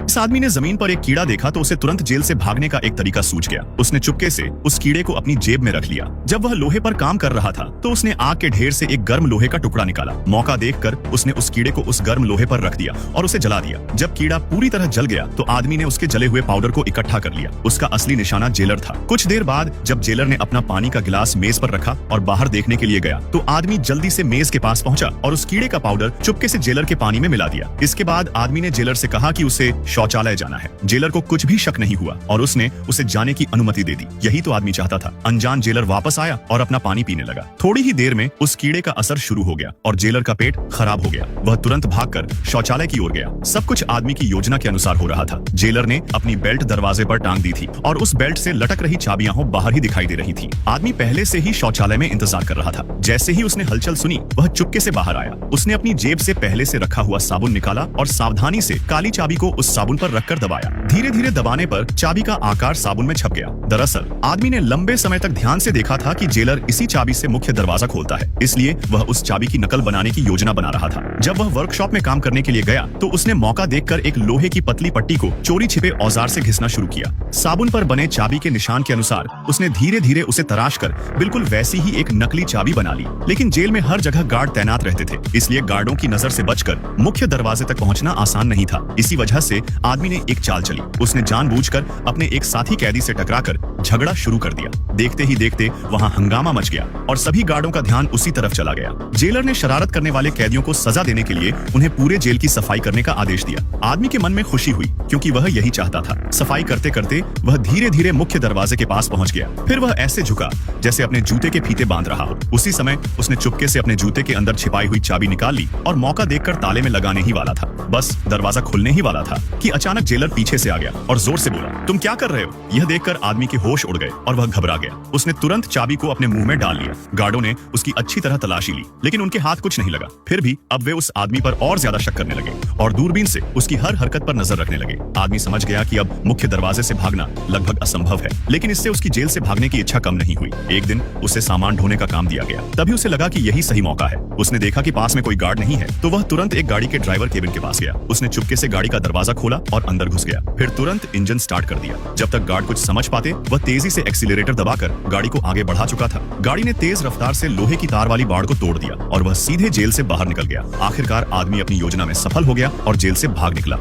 इस आदमी ने जमीन पर एक कीड़ा देखा तो उसे तुरंत जेल से भागने का एक तरीका सूझ गया। उसने चुपके से उस कीड़े को अपनी जेब में रख लिया। जब वह लोहे पर काम कर रहा था तो उसने आग के ढेर से एक गर्म लोहे का टुकड़ा निकाला। मौका देखकर उसने उस कीड़े को उस गर्म लोहे पर रख दिया और उसे जला दिया। जब कीड़ा पूरी तरह जल गया तो आदमी ने उसके जले हुए पाउडर को इकट्ठा कर लिया। उसका असली निशाना जेलर था। कुछ देर बाद जब जेलर ने अपना पानी का गिलास मेज पर रखा और बाहर देखने के लिए गया तो आदमी जल्दी से मेज के पास पहुंचा और उस कीड़े का पाउडर चुपके से जेलर के पानी में मिला दिया। इसके बाद आदमी ने जेलर से कहा कि उसे शौचालय जाना है। जेलर को कुछ भी शक नहीं हुआ और उसने उसे जाने की अनुमति दे दी। यही तो आदमी चाहता था। अनजान जेलर वापस आया और अपना पानी पीने लगा। थोड़ी ही देर में उस कीड़े का असर शुरू हो गया और जेलर का पेट खराब हो गया। वह तुरंत भागकर शौचालय की ओर गया। सब कुछ आदमी की योजना के अनुसार हो रहा था। जेलर ने अपनी बेल्ट दरवाजे पर टांग दी थी और उस बेल्ट से लटक रही चाबियां बाहर ही दिखाई दे रही थी। आदमी पहले से ही शौचालय में इंतजार कर रहा था। जैसे ही उसने हलचल सुनी वह चुपके से बाहर आया। उसने अपनी जेब से पहले से रखा हुआ साबुन निकाला और सावधानी से काली चाबी को उस साबुन पर रखकर दबाया। धीरे धीरे दबाने पर चाबी का आकार साबुन में छप गया। दरअसल आदमी ने लंबे समय तक ध्यान से देखा था कि जेलर इसी चाबी से मुख्य दरवाजा खोलता है, इसलिए वह उस चाबी की नकल बनाने की योजना बना रहा था। जब वह वर्कशॉप में काम करने के लिए गया तो उसने मौका देखकर एक लोहे की पतली पट्टी को चोरी छिपे औजार से घिसना शुरू किया। साबुन पर बने चाबी के निशान के अनुसार उसने धीरे धीरे उसे तराश कर बिल्कुल वैसी ही एक नकली चाबी बना ली। लेकिन जेल में हर जगह गार्ड तैनात रहते थे, इसलिए गार्डों की नजर से बचकर मुख्य दरवाजे तक पहुंचना आसान नहीं था। इसी वजह से आदमी ने एक चाल चली। उसने जानबूझकर अपने एक साथी कैदी से टकराकर झगड़ा शुरू कर दिया। देखते ही देखते वहां हंगामा मच गया और सभी गार्डों का ध्यान उसी तरफ चला गया। जेलर ने शरारत करने वाले कैदियों को सजा देने के लिए उन्हें पूरे जेल की सफाई करने का आदेश दिया। आदमी के मन में खुशी हुई क्योंकि वह यही चाहता था। सफाई करते करते वह धीरे धीरे मुख्य दरवाजे के पास पहुंच गया। फिर वह ऐसे झुका जैसे अपने जूते के फीते बांध रहा हो। उसी समय उसने चुपके से अपने जूते के अंदर छिपाई हुई चाबी निकाल ली और मौका देखकर ताले में लगाने ही वाला था। बस दरवाजा खुलने ही वाला था कि अचानक जेलर पीछे से आ गया और जोर से बोला, तुम क्या कर रहे हो? यह देखकर आदमी के होश उड़ गए और वह घबरा गया। उसने तुरंत चाबी को अपने मुंह में डाल लिया। गार्डों ने उसकी अच्छी तरह तलाशी ली लेकिन उनके हाथ कुछ नहीं लगा। फिर भी अब वे उस आदमी पर और ज्यादा शक करने लगे और दूरबीन से उसकी हर हरकत पर नजर रखने लगे। आदमी समझ गया कि अब मुख्य दरवाजे से भागना लगभग असंभव है, लेकिन इससे उसकी जेल से भागने की इच्छा कम नहीं हुई। एक दिन उसे सामान ढोने का काम दिया गया। तभी उसे लगा कि यही सही मौका है। उसने देखा कि पास में कोई गार्ड नहीं है तो वह तुरंत एक गाड़ी के ड्राइवर केबिन के पास गया। उसने चुपके से गाड़ी का दरवाजा खोला और अंदर घुस गया। फिर तुरंत इंजन स्टार्ट कर दिया। जब तक गार्ड कुछ समझ पाते वह तेजी से एक्सीलरेटर दबाकर गाड़ी को आगे बढ़ा चुका था। गाड़ी ने तेज रफ्तार से लोहे की तार वाली बाड़ को तोड़ दिया और वह सीधे जेल से बाहर निकल गया। आखिरकार आदमी अपनी योजना में सफल हो गया और जेल से भाग निकला।